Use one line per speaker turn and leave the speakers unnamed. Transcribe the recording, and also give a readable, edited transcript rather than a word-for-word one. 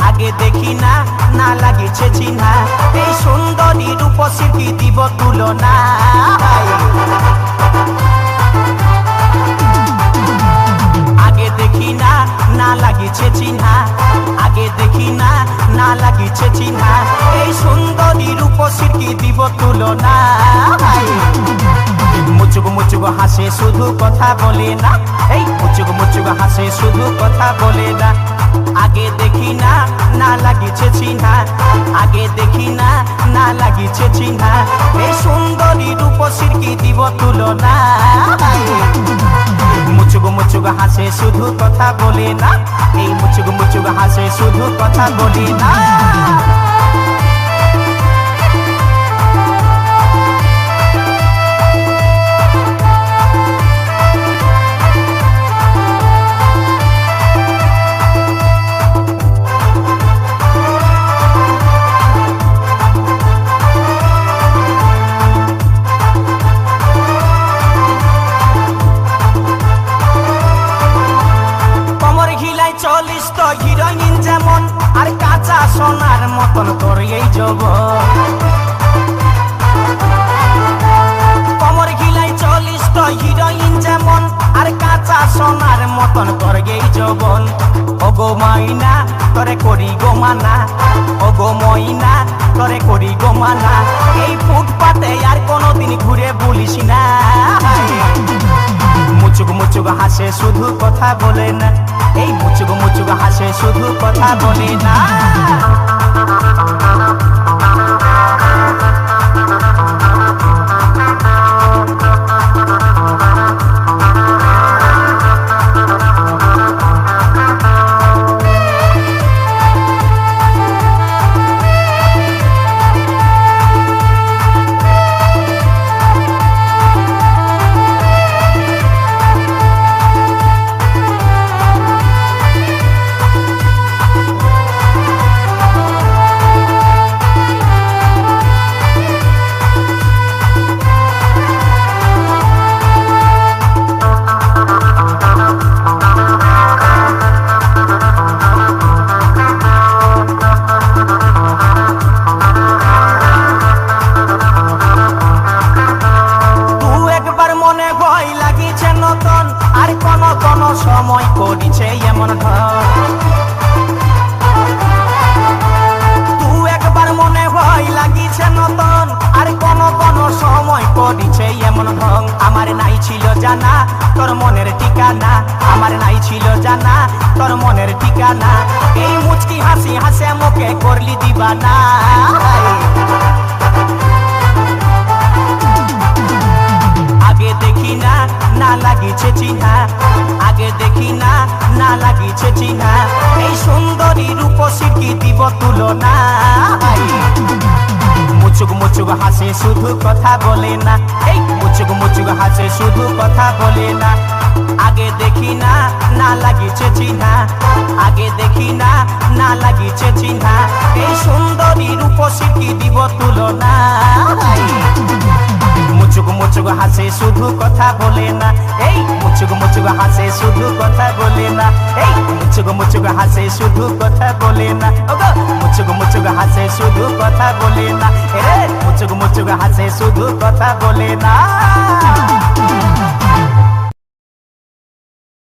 আগে দেখি না না লাগিছে চিহ্না এই সুন্দরী রূপসী দিব তুলনা আগে দেখি না না লাগিছে চিহ্না আগে দেখি না না লাগিছে চিহ্না এই সুন্দরী রূপসী দিব তুলনা মুচুক মুচুক হাসে শুধু কথা বলে না এই মুচুক মুচুক হাসে শুধু কথা বলে না আগে দেখি না না লাগিছে চিহ্না আগে দেখি না না লাগিছে চিহ্না এই সুন্দরী রূপসী দিব তুলনা মুচুক মুচুক হাসে শুধু কথা বলে না এই মুচুক মুচুক হাসে শুধু কথা বলে না হিরোইন যেমন আর কাঁচা সোনার মতন তোর এই যৌবন কমর গিলাই চলিস তো হিরোইন যেমন আর কাঁচা সোনার মতন তোর এই যৌবন ওগো মাইনা তোরে করি গো মানা ওগো মইনা তোরে করি গো মানা এই ফুটপাতে আর কোনোদিন ঘুরে বলিস না মুচুক মুচুক হাসে শুধু কথা বলে না এই মুচুক মুচুক হাসে শুধু কথা বলে না সময় করিছে এমন তুই একবার মনে হয় লাগিছে নতুন আর কোন কোন সময় করিছে এমন ঢং আমার নাই ছিল জানা তোর মনের ঠিকানা আমার নাই ছিল জানা তোর মনের ঠিকানা এই মুচকি হাসি হাসে মুখে করলি দিবানা আগে দেখি না না লাগিছে চিহ্না আগে দেখি না না লাগিছে চিহ্না এই সুন্দরী রূপসী দিব তুলনা মুচুক মুচুক হাসে শুধু কথা বলে না এই মুচুক মুচুক হাসে শুধু কথা বলে না আগে দেখি না না লাগিছে চিহ্না আগে দেখি না না লাগিছে চিহ্না এই সুন্দরী রূপসী দিব তুলনা মুচুক মুচুক হাসে শুধু কথা বলে না এই মুচুক মুচুক হাসে শুধু কথা বলে না এই মুচুক মুচুক হাসে শুধু কথা বলে না ওগো মুচুক মুচুক হাসে শুধু কথা বলে না রে মুচুক মুচুক হাসে শুধু কথা বলে না